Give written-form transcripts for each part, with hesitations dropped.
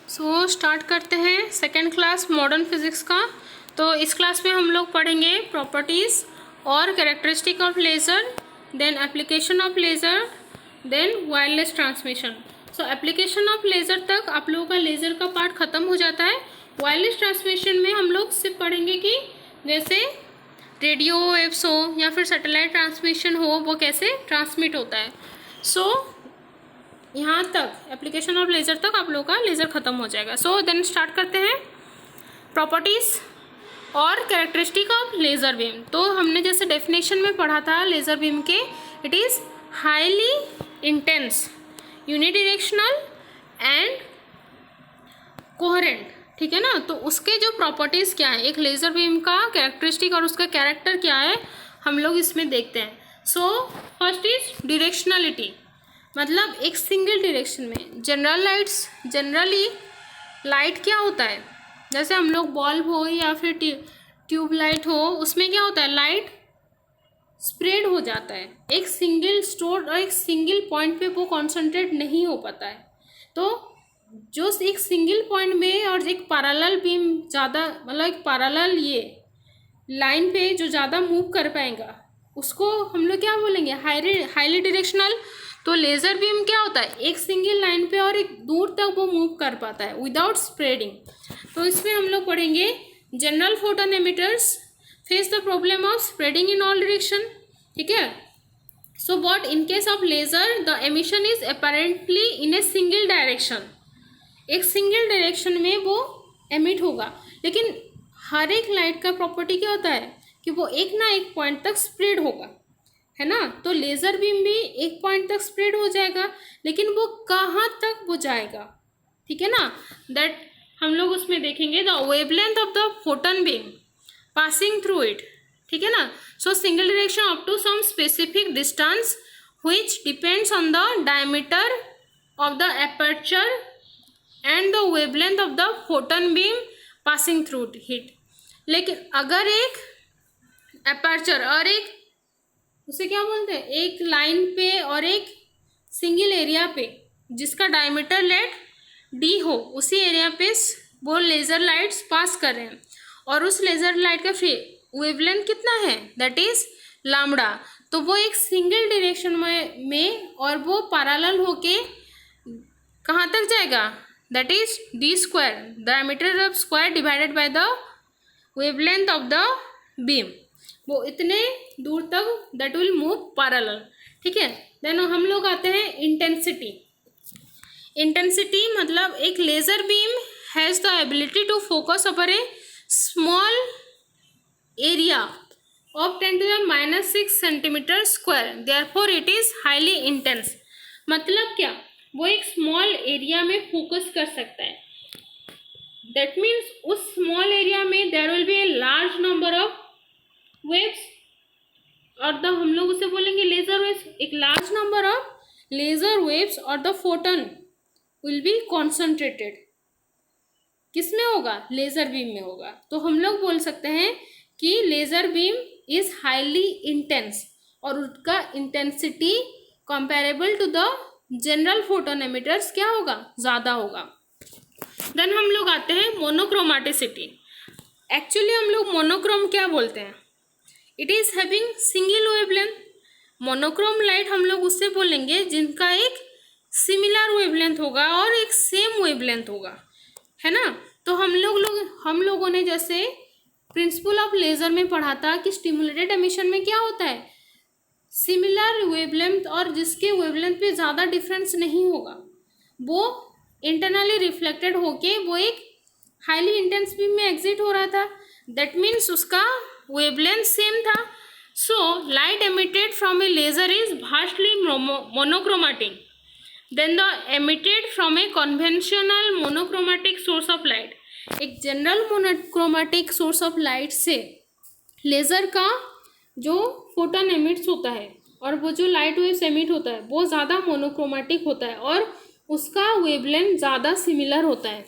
So start करते हैं second class modern physics का। तो इस क्लास में हम लोग पढ़ेंगे प्रॉपर्टीज़ और characteristic of laser, then application of laser, then wireless transmission. So application of laser तक आप लोगों का लेज़र का पार्ट ख़त्म हो जाता है। वायरलेस ट्रांसमिशन में हम लोग सिर्फ पढ़ेंगे कि जैसे रेडियो वेव्स हो या फिर सैटेलाइट ट्रांसमिशन हो, वो कैसे ट्रांसमिट होता है। सो यहाँ तक एप्लीकेशन ऑफ लेज़र तक आप लोगों का लेज़र ख़त्म हो जाएगा। सो देन स्टार्ट करते हैं प्रॉपर्टीज़ और कैरेक्टरिस्टिक ऑफ लेज़र बीम। तो हमने जैसे डेफिनेशन में पढ़ा था लेज़र बीम के, it is highly intense, unidirectional and coherent. ठीक है ना। तो उसके जो प्रॉपर्टीज़ क्या है, एक लेज़र बीम का कैरेक्टरिस्टिक और उसका कैरेक्टर क्या है, हम लोग इसमें देखते हैं। सो फर्स्ट इज डायरेक्शनलिटी, मतलब एक सिंगल डायरेक्शन में। जनरली लाइट क्या होता है, जैसे हम लोग बल्ब हो या फिर ट्यूब लाइट हो, उसमें क्या होता है, लाइट स्प्रेड हो जाता है, एक सिंगल स्टोर और एक सिंगल पॉइंट पे वो कॉन्सेंट्रेट नहीं हो पाता है। तो जो एक सिंगल पॉइंट में और एक पैरेलल बीम ज़्यादा, मतलब एक पैरेलल ये लाइन पे जो ज़्यादा मूव कर पाएगा, उसको हम लोग क्या बोलेंगे, हाईली डायरेक्शनल। तो लेज़र बीम क्या होता है, एक सिंगल लाइन पे और एक दूर तक वो मूव कर पाता है विदाउट स्प्रेडिंग। तो इसमें हम लोग पढ़ेंगे general photon emitters face the problem of spreading in all direction. ठीक है। So but in case of laser the emission is apparently in a single direction, एक सिंगल डायरेक्शन में वो एमिट होगा। लेकिन हर एक लाइट का प्रॉपर्टी क्या होता है कि वो एक ना एक पॉइंट तक स्प्रेड होगा, है ना। तो लेज़र बीम भी एक पॉइंट तक स्प्रेड हो जाएगा, लेकिन वो कहाँ तक वो जाएगा, ठीक है ना, दैट हम लोग उसमें देखेंगे। The wavelength of the photon beam passing through it, ठीक है ना। So single direction up to some specific distance which depends on the diameter of the aperture and the wavelength of the photon beam passing through it. लेकिन अगर एक aperture और एक, उसे क्या बोलते हैं, एक लाइन पे और एक सिंगल एरिया पे जिसका डायमीटर लेट डी हो, उसी एरिया पे वो लेज़र लाइट्स पास कर रहे हैं और उस लेज़र लाइट का वेवलेंथ कितना है, दैट इज लैम्बडा। तो वो एक सिंगल डायरेक्शन में और वो पैरेलल होके कहाँ तक जाएगा, that is D square, diameter of square divided by the wavelength of the beam, वो इतने दूर तक दैट विल मूव पैरेलल। ठीक है। देन हम लोग आते हैं इंटेंसिटी। इंटेंसिटी मतलब एक laser beam has the ability to focus over a small area of 10⁻⁶ centimetre square, therefore it is highly intense. मतलब क्या, वो एक स्मॉल एरिया में फोकस कर सकता है। दैट मीन्स उस स्मॉल एरिया में there will be a large number of waves, और द हम लोग उसे बोलेंगे लेज़र वेव्स। एक large number of laser waves और the photon will be concentrated, किस में होगा, लेज़र बीम में होगा। तो हम लोग बोल सकते हैं कि laser beam is highly intense और उसका intensity comparable to the general photon emitters क्या होगा, ज़्यादा होगा। देन हम लोग आते हैं मोनोक्रोमेटिसिटी। एक्चुअली हम लोग मोनोक्रोम क्या बोलते हैं, it is having single wavelength. Monochrome light हम लोग उससे बोलेंगे जिनका एक सिमिलर वेवलेंथ होगा और एक सेम वेवलेंथ होगा, है ना। तो हम लोगों ने जैसे प्रिंसिपल ऑफ लेज़र में पढ़ा था कि स्टिमुलेटेड एमिशन में क्या होता है, सिमिलर वेवलेंथ और जिसके वेवलेंथ पे ज़्यादा डिफरेंस नहीं होगा, वो इंटरनली रिफ्लेक्टेड होके वो एक हाईली इंटेंस बीम में एग्जिट हो रहा था। दैट मीन्स उसका वेवलेंथ सेम था। So light emitted from a laser is vastly monochromatic than the emitted from a conventional monochromatic source of light. एक general monochromatic source of light से laser का जो फोटोन एमिट्स होता है और वो जो लाइट वेव्स एमिट होता है वो ज़्यादा मोनोक्रोमेटिक होता है और उसका वेवलेंथ ज़्यादा सिमिलर होता है।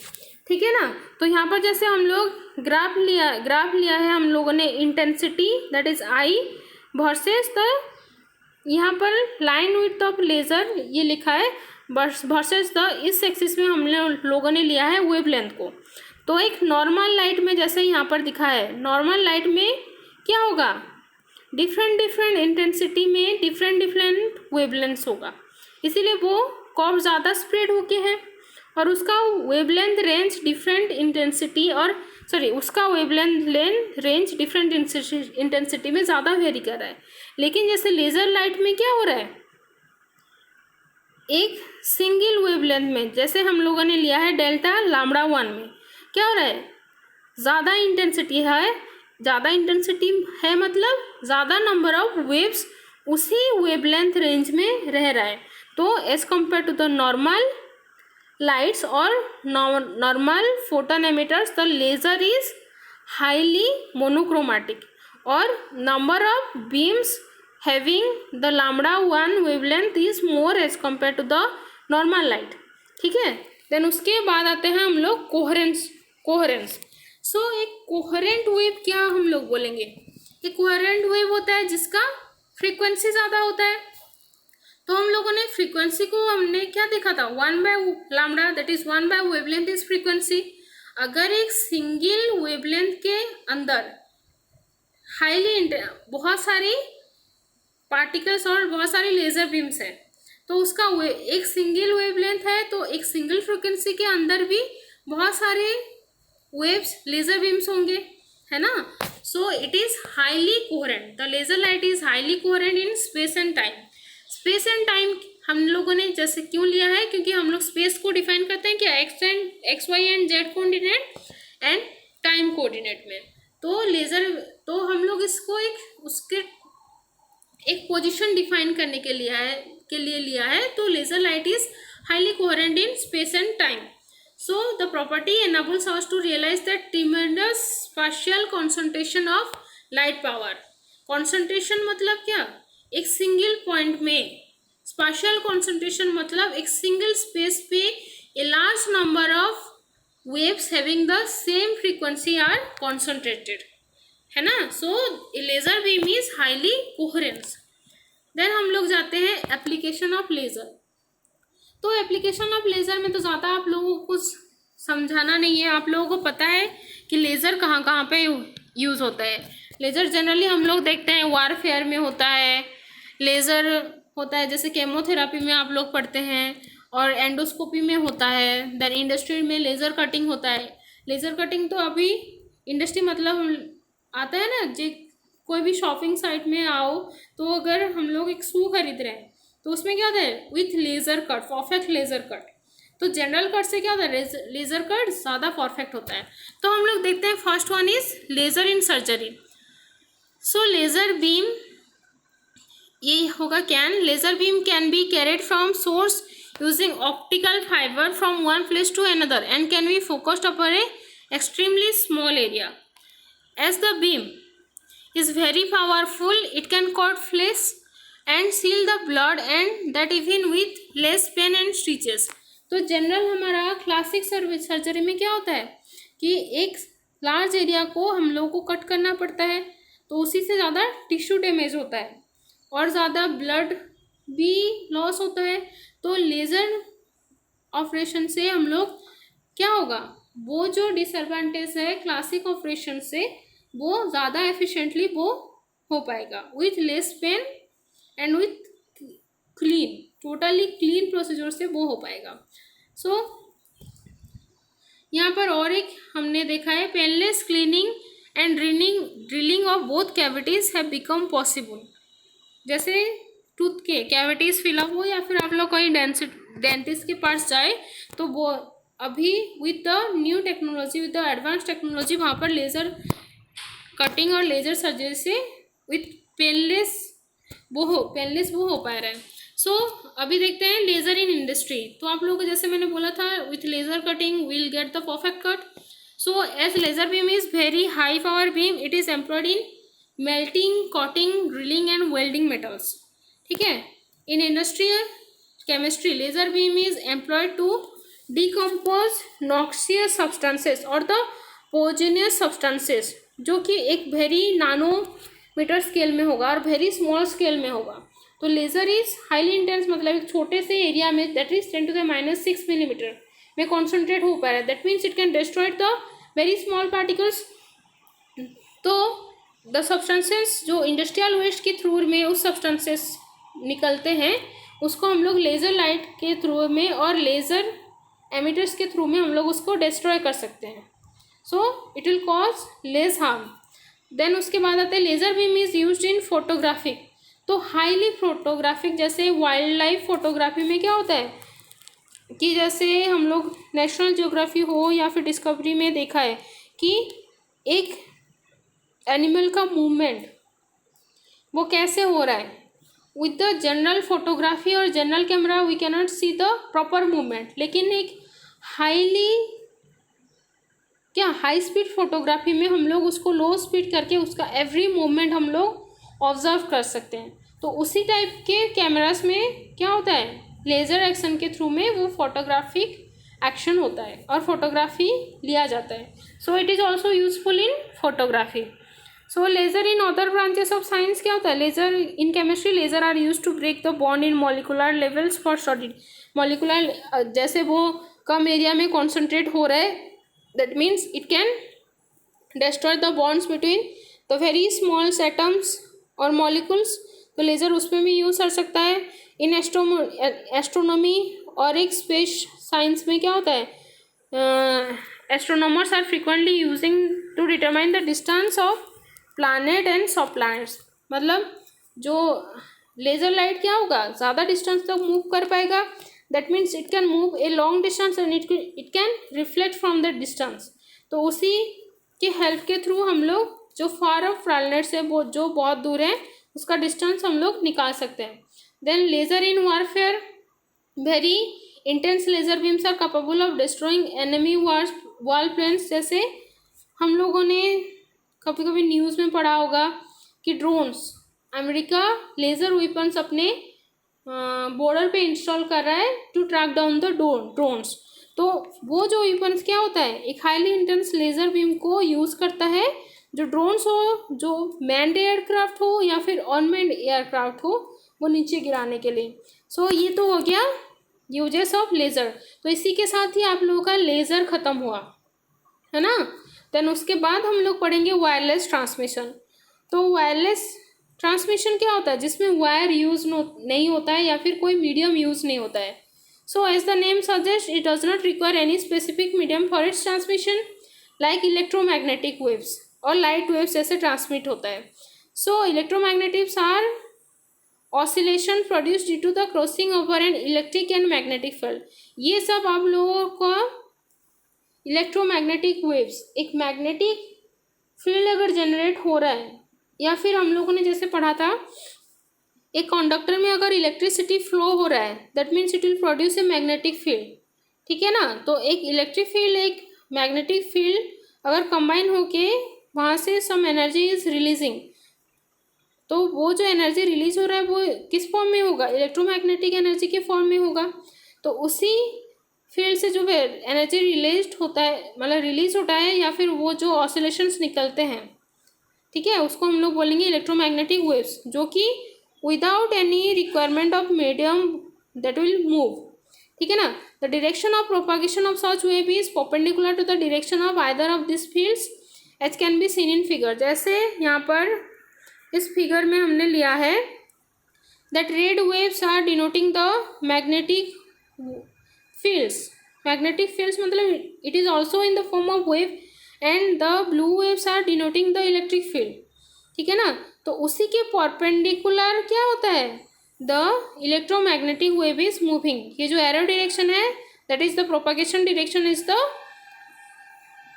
ठीक है ना। तो यहाँ पर जैसे हम लोग ग्राफ लिया है हम लोगों ने, intensity that is I versus the, यहाँ पर लाइन विड्थ ऑफ लेज़र ये लिखा है वर्सेस द इस एक्सिस में हम लोगों ने लिया है वेवलेंथ को। तो एक नॉर्मल लाइट में जैसे यहाँ पर दिखा है, नॉर्मल लाइट में क्या होगा, डिफरेंट डिफरेंट इंटेंसिटी में डिफरेंट डिफरेंट वेवलेंथ्स होगा, इसीलिए वो कर्व ज़्यादा स्प्रेड होके है और उसका वेवलेंथ रेंज डिफरेंट इंटेंसिटी और उसका वेवलेंथ रेंज डिफरेंट इंटेंसिटी में ज़्यादा वेरी कर रहा है। लेकिन जैसे लेज़र लाइट में क्या हो रहा है, एक सिंगल वेवलेंथ में जैसे हम लोगों ने लिया है डेल्टा लैम्डा 1 में क्या हो रहा है, ज़्यादा इंटेंसिटी है मतलब ज़्यादा नंबर ऑफ वेव्स उसी वेवलेंथ रेंज में रह रहा है। तो as compare to the normal lights or normal photon emitters, the laser is highly monochromatic or number of beams having the lambda 1 wavelength is more as compared to the normal light। ठीक है, then उसके बाद आते हैं हम लोग coherence. सो एक coherent wave क्या हम लोग बोलेंगे, एक कोहेरेंट वेव होता है जिसका फ्रीक्वेंसी ज़्यादा होता है। तो हम लोगों ने फ्रीक्वेंसी को हमने क्या देखा था, 1/λ that is 1 by wavelength is frequency. अगर एक सिंगल वेवलेंथ के अंदर बहुत सारी पार्टिकल्स और बहुत सारी लेजर बीम्स है, तो उसका एक सिंगल वेवलेंथ है तो एक सिंगल फ्रीक्वेंसी के अंदर भी बहुत सारे वेव्स लेजर बीम्स होंगे, है ना। So it is highly coherent, the laser light is highly coherent in space and time. Space and time हम लोगों ने जैसे क्यों लिया है, क्योंकि हम लोग स्पेस को डिफाइन करते हैं क्या, x y and z coordinate and time coordinate में। तो लेज़र, तो हम लोग इसको एक पोजीशन डिफाइन करने के लिए लिया है। तो laser light is highly coherent in space and time. So the property enables us to realize that tremendous spatial concentration of light power। concentration मतलब क्या, एक सिंगल पॉइंट में स्पेशल कंसंट्रेशन मतलब एक सिंगल स्पेस पे a large number of waves having the same frequency are concentrated, है ना। So a laser beam is highly coherence. देन हम लोग जाते हैं एप्लीकेशन ऑफ लेजर। तो एप्लीकेशन ऑफ लेजर में तो ज़्यादा आप लोगों को समझाना नहीं है, आप लोगों को पता है कि लेज़र कहाँ कहाँ पे यूज़ होता है। लेज़र जनरली हम लोग देखते हैं वारफेयर में होता है, लेज़र होता है जैसे केमोथेरापी में आप लोग पढ़ते हैं, और एंडोस्कोपी में होता है। देन इंडस्ट्री में लेज़र कटिंग होता है। लेज़र कटिंग तो अभी इंडस्ट्री मतलब आता है ना, जो कोई भी शॉपिंग साइट में आओ तो अगर हम लोग एक शू खरीद रहे हैं तो उसमें क्या होता है, with laser cut, perfect laser cut. तो जनरल कट से क्या होता है, लेज़र कट ज़्यादा परफेक्ट होता है। तो हम लोग देखते हैं first one is laser in surgery. So laser beam ये होगा laser beam can be carried from source using optical fibre from one place to another and can be focused upper a extremely small area. As the beam is very powerful it can cut flesh and seal the blood and that even with less pain and stitches. तो general हमारा classic surgery में क्या होता है कि एक large area को हम लोग को कट करना पड़ता है, तो उसी से ज़्यादा टिश्यू डैमेज होता है और ज़्यादा ब्लड भी लॉस होता है। तो लेज़र ऑपरेशन से हम लोग क्या होगा, वो जो डिसएडवांटेज है क्लासिक ऑपरेशन से वो ज़्यादा एफिशिएंटली वो हो पाएगा with less pain and with clean, totally clean procedure से वो हो पाएगा। सो यहाँ पर और एक हमने देखा है painless cleaning and drilling of both cavities have become possible. जैसे टूथ के कैविटीज़ फिलअप हो या फिर आप लोग कहीं डेंटिस्ट के पास जाए तो वो अभी with the new technology, with the advance technology वहाँ पर लेज़र कटिंग और लेज़र सर्जरी से विथ पेनलेस वो हो पा रहा है। सो अभी देखते हैं लेज़र इन इंडस्ट्री। तो आप लोगों को जैसे मैंने बोला था with laser cutting will get the perfect cut. So as laser beam is very high power beam, it is employed in melting, cutting, drilling and welding metals. ठीक है, in industrial chemistry laser beam is employed to decompose noxious substances और the poisonous substances, जो कि एक very nanometre scale में होगा और very small scale में होगा। तो लेज़र इज हाईली इंटेंस, मतलब एक छोटे से एरिया में दैट इज 10⁻⁶ मिलीमीटर में कॉन्सेंट्रेट हो पा रहा है, that means it can destroy the very small particles. तो द सब्सटेंसेस जो इंडस्ट्रियल वेस्ट के थ्रू में उस सब्सटेंसेस निकलते हैं उसको हम लोग लेज़र लाइट के थ्रू में और लेज़र एमिटर्स के थ्रू में हम लोग उसको डिस्ट्रॉय कर सकते हैं। So it will cause less harm. Then उसके बाद आता है laser beam is used in photographic. तो हाईली फोटोग्राफिक, जैसे वाइल्ड लाइफ फोटोग्राफी में क्या होता है कि जैसे हम लोग नेशनल ज्योग्राफी हो या फिर डिस्कवरी में देखा है कि एक एनिमल का मूवमेंट वो कैसे हो रहा है। विद द जनरल फोटोग्राफी और general camera we cannot see the proper movement, लेकिन एक हाई स्पीड फोटोग्राफी में हम लोग उसको लो स्पीड करके उसका एवरी मूवमेंट हम लोग ऑब्जर्व कर सकते हैं। तो उसी टाइप के कैमरास में क्या होता है, लेज़र एक्शन के थ्रू में वो फोटोग्राफिक एक्शन होता है और फोटोग्राफी लिया जाता है। So it is also useful in photography. So laser in other branches of science क्या होता है, laser in chemistry laser are use to break the bond in molecular levels for study. Molecular जैसे वो कम area में concentrate हो रहा है, that means it can destroy the bonds between the very small atoms और मॉलिक्यूल्स। तो laser उसमें भी यूज़ कर सकता है। इन एस्ट्रोनॉमी और एक स्पेस साइंस में क्या होता है, astronomers are frequently using to determine the distance of planet and सब प्लानट्स। मतलब जो लेज़र लाइट क्या होगा, ज़्यादा डिस्टेंस तक मूव कर पाएगा, that means it can move A long distance and it can reflect from that distance. तो उसी के हेल्प के थ्रू हम लोग जो फार ऑफ प्लानट से वो जो बहुत दूर है उसका डिस्टेंस हम लोग निकाल सकते हैं। Then laser in warfare, very intense laser beams are capable of destroying enemy war planes. जैसे हम लोगों ने कभी कभी न्यूज़ में पढ़ा होगा कि ड्रोन्स, अमेरिका लेज़र वेपन्स अपने बॉर्डर पे इंस्टॉल कर रहा है to track down the drones. तो वो जो वेपन्स क्या होता है, एक हाईली इंटेंस लेज़र बीम को यूज़ करता है, जो ड्रोन्स हो, जो मैन्ड एयरक्राफ्ट हो या फिर अनमैन्ड एयरक्राफ्ट हो, वो नीचे गिराने के लिए। सो ये तो हो गया यूजेस ऑफ लेज़र। तो इसी के साथ ही आप लोगों का लेज़र ख़त्म हुआ है ना। देन उसके बाद हम लोग पढ़ेंगे वायरलेस ट्रांसमिशन। तो वायरलेस ट्रांसमिशन क्या होता है, जिसमें वायर यूज़ नहीं होता है या फिर कोई मीडियम यूज़ नहीं होता है। So as the name suggest it does not require any specific medium for its transmission, like electromagnetic waves और लाइट वेव्स जैसे ट्रांसमिट होता है। So electromagnetics are oscillation produce due to the crossing over an electric and magnetic field. ये सब आप लोगों का electromagnetic waves, एक मैग्नेटिक फील्ड अगर जनरेट हो रहा है, या फिर हम लोगों ने जैसे पढ़ा था एक कंडक्टर में अगर इलेक्ट्रिसिटी फ्लो हो रहा है, that means it will produce a magnetic field. ठीक है ना। तो एक इलेक्ट्रिक फील्ड एक मैग्नेटिक फील्ड अगर कंबाइन होके वहाँ से सम एनर्जी इज रिलीजिंग, तो वो जो एनर्जी रिलीज हो रहा है वो किस फॉर्म में होगा, इलेक्ट्रोमैग्नेटिक एनर्जी के फॉर्म में होगा। तो उसी फील्ड से जो एनर्जी रिलीज होता है, मतलब रिलीज होता है, या फिर वो जो ऑसिलेशंस निकलते हैं, ठीक है, उसको हम लोग बोलेंगे इलेक्ट्रोमैग्नेटिक वेव्स, जो कि without any requirement of medium that will move. ठीक है ना। The direction of propagation of such wave is perpendicular to the direction of either of this fields as can be seen in figure. जैसे यहाँ पर इस figure में हमने लिया है that red waves are denoting the magnetic fields. Magnetic fields मतलब it is also in the form of wave, and the blue waves are denoting the electric field. ठीक है ना। तो उसी के परपेंडिकुलर क्या होता है, the electromagnetic wave is moving. ये जो एरो डायरेक्शन है that is the propagation direction is the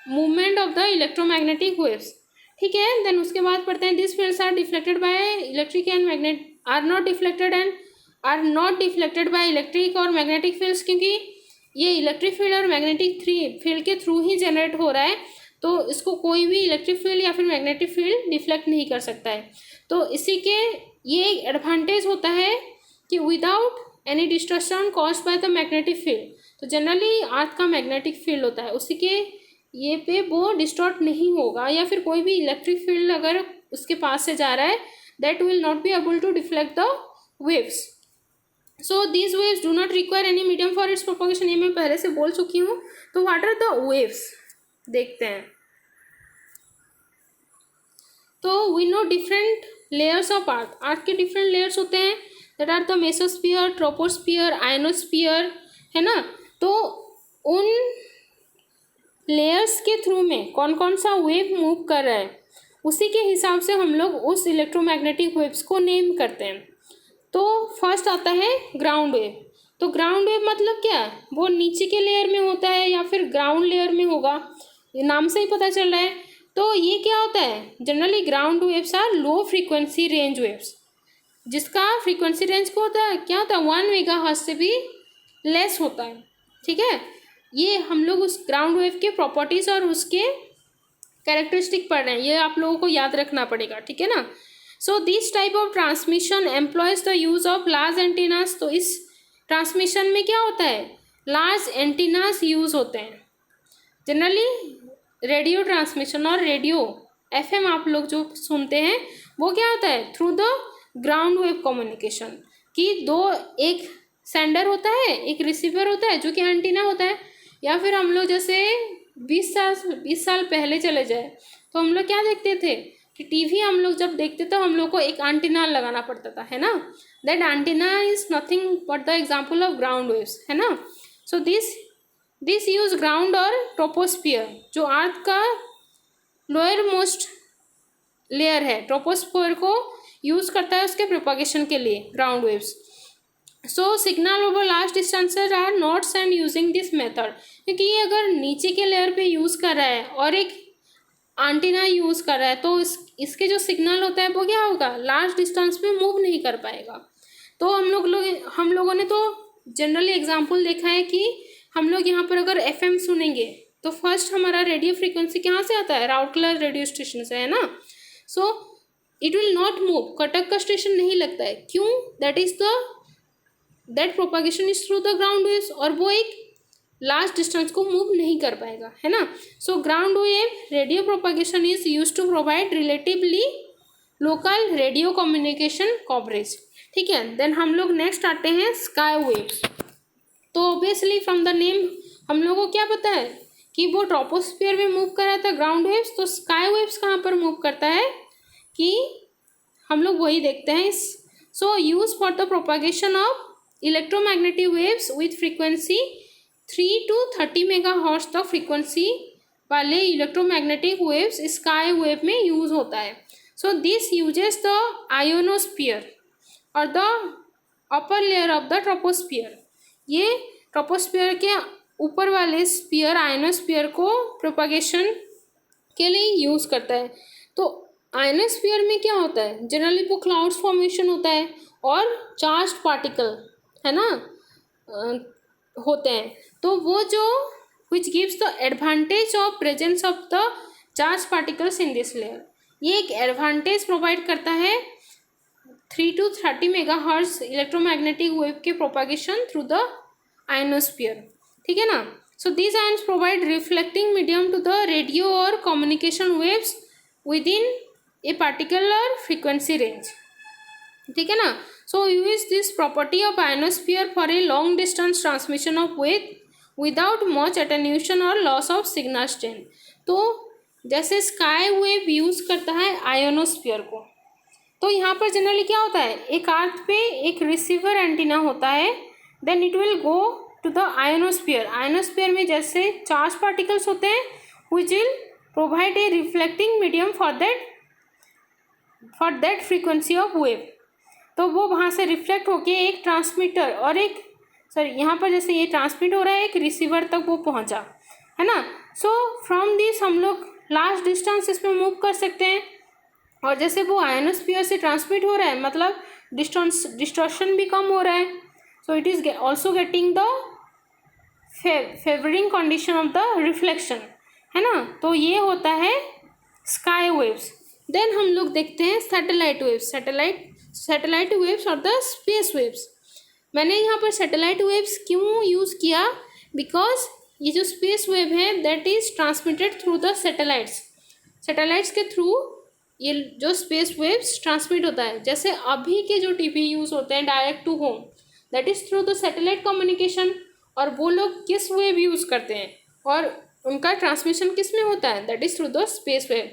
movement of the electromagnetic waves. ठीक है। देन उसके बाद पढ़ते हैं this fields are deflected by electric and magnet are not deflected by electric और मैग्नेटिक फील्ड्स, क्योंकि ये इलेक्ट्रिक फील्ड और मैग्नेटिक फील्ड के थ्रू ही जनरेट हो रहा है, तो इसको कोई भी इलेक्ट्रिक फील्ड या फिर मैग्नेटिक फील्ड डिफ्लेक्ट नहीं कर सकता है। तो इसी के ये एडवांटेज होता है कि without any destruction caused by the magnetic field. तो जनरली अर्थ का मैग्नेटिक फील्ड होता है, उसी के ये पे वो डिस्टॉर्ट नहीं होगा, या फिर कोई भी इलेक्ट्रिक फील्ड अगर उसके पास से जा रहा है that will not be able to deflect the waves. So these waves do not require any medium for its propagation. ये मैं पहले से बोल चुकी हूँ. तो व्हाट आर द वेव्स देखते हैं. तो we know different layers of earth. Earth के डिफरेंट लेयर्स होते हैं. That are the mesosphere, troposphere, ionosphere, है ना. तो उन लेयर्स के थ्रू में कौन कौन सा वेव मूव कर रहा है, उसी के हिसाब से हम लोग उस इलेक्ट्रोमैग्नेटिक वेव्स को नेम करते हैं. तो फर्स्ट आता है ग्राउंड वेव. तो ग्राउंड वेव मतलब क्या है, वो नीचे के लेयर में होता है या फिर ग्राउंड लेयर में होगा, ये नाम से ही पता चल रहा है. तो ये क्या होता है, generally ground waves are low frequency range waves, जिसका फ्रीक्वेंसी रेंज को होता है क्या होता है 1 मेगाहर्ट्ज से भी लेस होता है. ठीक है. ये हम लोग उस ग्राउंड वेव के प्रॉपर्टीज़ और उसके कैरेक्टरिस्टिक पढ़ रहे हैं, ये आप लोगों को याद रखना पड़ेगा. ठीक है ना. So this type of transmission employees the use of large antennas. तो इस ट्रांसमिशन में क्या होता है, लार्ज एंटीनास यूज होते हैं. जनरली रेडियो ट्रांसमिशन और रेडियो एफएम आप लोग जो सुनते हैं वो क्या होता है, through the ground wave communication. कि दो, एक सेंडर होता है, एक रिसीवर होता है जो कि एंटीना होता है. या फिर हम लोग जैसे 20 साल पहले चले जाए तो हम लोग क्या देखते थे कि टीवी हम लोग जब देखते थे हम लोग को एक एंटीना लगाना पड़ता था, है ना. That antenna is nothing but the example of ground waves, है ना. सो दिस यूज ग्राउंड और ट्रोपोस्फियर, जो अर्थ का लोअर मोस्ट लेयर है, ट्रोपोस्फियर को यूज़ करता है उसके प्रोपागेशन के लिए ground waves. So signal over large distances are not send using this method. क्योंकि ये अगर नीचे के लेयर पे यूज़ कर रहा है और एक एंटीना यूज़ कर रहा है तो इसके जो सिग्नल होता है वो क्या होगा, लार्ज डिस्टेंस पे मूव नहीं कर पाएगा. तो हम लोगों ने तो जनरली एग्जांपल देखा है कि हम लोग यहाँ पर अगर एफएम सुनेंगे तो फर्स्ट हमारा रेडियो फ्रीक्वेंसी कहाँ से आता है, राउरकेला रेडियो स्टेशन से, है ना. So it will not move, Cuttack का स्टेशन नहीं लगता है. क्यों, that propagation is through the ground waves, और वो एक लार्ज डिस्टेंस को मूव नहीं कर पाएगा, है ना. So ground wave radio propagation is use to provide relatively local radio communication coverage. ठीक है. देन हम लोग नेक्स्ट आते हैं स्काई वेव्स. तो ऑब्वियसली फ्रॉम द नेम हम लोगों को क्या पता है कि वो ट्रोपोस्फियर में मूव कर रहा था ग्राउंड वेव्स. तो स्काई वेव्स कहाँ पर मूव करता है कि हम लोग वही देखते हैं. So use for the propagation of electromagnetic waves with frequency 3 to 30 megahertz तक फ्रीक्वेंसी वाले इलेक्ट्रोमैग्नेटिक वेव्स स्काई वेव में यूज होता है. So this uses the ionosphere और the upper layer of the troposphere. ये ट्रोपोस्फियर के ऊपर वाले स्फीयर आयनोस्फीयर को प्रोपागेशन के लिए यूज़ करता है. तो आयनोस्फीयर में क्या होता है, जनरली वो क्लाउड्स फॉर्मेशन होता है और चार्ज पार्टिकल, है ना, होते हैं. तो वो जो which gives the advantage of presence of the charge particles in this layer. ये एक एडवांटेज प्रोवाइड करता है 3 to 30 मेगाहर्ट्ज इलेक्ट्रोमैग्नेटिक वेव के प्रोपागेशन थ्रू द आयनोस्फीयर. ठीक है ना. So these ions provide reflecting medium to the radio और communication waves within a particular frequency range. ठीक है ना. So use this property of ionosphere for a long distance transmission of wave without much एटेन्यूशन और loss of signal strength. तो जैसे sky wave use करता है ionosphere को, तो यहाँ पर जनरली क्या होता है, एक अर्थ पे एक रिसीवर एंटीना होता है. Then it will go to the ionosphere. Ionosphere में जैसे चार्ज पार्टिकल्स होते हैं which will provide a reflecting medium for that frequency of wave. तो वो वहाँ से रिफ्लेक्ट होके एक ट्रांसमीटर और एक यहाँ पर जैसे ये ट्रांसमिट हो रहा है एक रिसीवर तक वो पहुँचा, है ना. सो फ्रॉम दिस हम लोग लार्ज डिस्टेंस इसमें मूव कर सकते हैं. और जैसे वो आयनोस्फीयर से ट्रांसमिट हो रहा है मतलब डिस्टॉर्शन भी कम हो रहा है. So it is also getting the favouring condition of the reflection, है ना. तो ये होता है स्काई वेव्स. देन हम लोग देखते हैं सैटेलाइट वेव्स. सैटेलाइट वेव्स और द स्पेस वेव्स. मैंने यहाँ पर सैटेलाइट वेव्स क्यों यूज़ किया, बिकॉज ये जो स्पेस वेव है that is transmitted through the satellites के थ्रू ये जो स्पेस वेव्स ट्रांसमिट होता है, जैसे अभी के जो टीवी यूज़ होते हैं direct to home, that is through the satellite communication. और वो लोग किस वेव यूज़ करते हैं और उनका ट्रांसमिशन किस में होता है, that is through the space wave.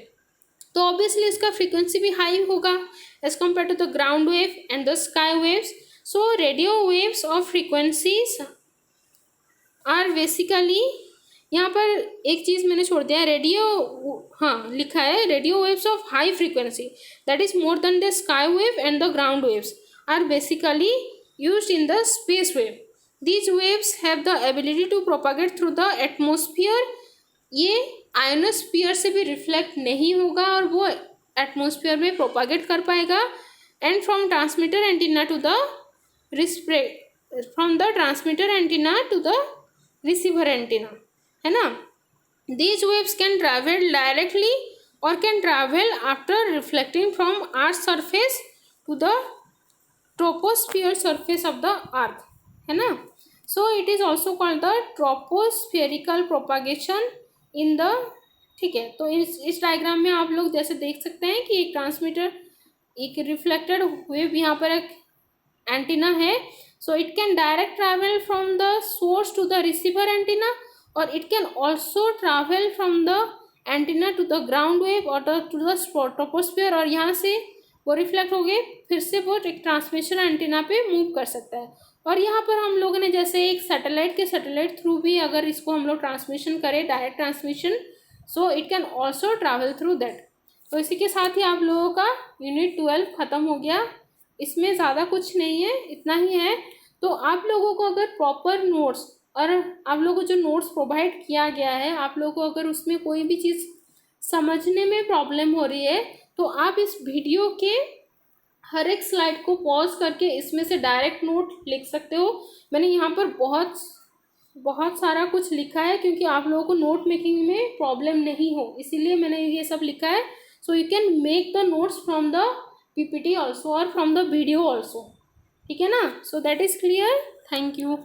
तो ऑब्वियसली इसका फ्रीक्वेंसी भी हाई होगा as compare to the ground wave and the sky waves. So radio waves of frequencies are basically, यहाँ पर एक चीज़ मैंने छोड़ दिया है, रेडियो, हाँ लिखा है radio waves of high frequency that is more then the sky wave and the ground waves are basically used in the space wave. These waves have the ability to propagate through the atmosphere. ये ionosphere से भी reflect नहीं होगा और वो atmosphere में propagate कर पाएगा। And from transmitter antenna to the from the transmitter antenna to the receiver antenna, है ना। These waves can travel directly और can travel after reflecting from earth surface to the troposphere surface of the earth, है ना। So it is also called the tropospherical propagation in the, ठीक है। तो इस diagram में आप लोग जैसे देख सकते हैं कि एक ट्रांसमीटर, एक रिफ्लेक्टेड वेव, यहाँ पर एक एंटीना है। So it can direct travel from the source to the receiver antenna और it can also travel from the antenna to the ground wave और टू द ट्रोपोस्फियर, और यहाँ से वो रिफ्लेक्ट हो गए फिर से वो एक ट्रांसमिशन एंटीना पे मूव कर सकता है। और यहाँ पर हम लोगों ने जैसे एक सैटेलाइट थ्रू भी अगर इसको हम लोग ट्रांसमिशन करें, direct transmission, so it can also travel through that. तो इसी के साथ ही आप लोगों का यूनिट 12 ख़त्म हो गया। इसमें ज़्यादा कुछ नहीं है, इतना ही है। तो आप लोगों को अगर प्रॉपर नोट्स और आप लोगों को जो नोट्स प्रोवाइड किया गया है, आप लोगों को अगर उसमें कोई भी चीज़ समझने में प्रॉब्लम हो रही है तो आप इस वीडियो के हर एक स्लाइड को पॉज करके इसमें से डायरेक्ट नोट लिख सकते हो। मैंने यहाँ पर बहुत सारा कुछ लिखा है क्योंकि आप लोगों को नोट मेकिंग में प्रॉब्लम नहीं हो, इसीलिए मैंने ये सब लिखा है। So you can make the notes from the PPT also और फ्रॉम द वीडियो ऑल्सो, ठीक है ना। So that is clear, thank you.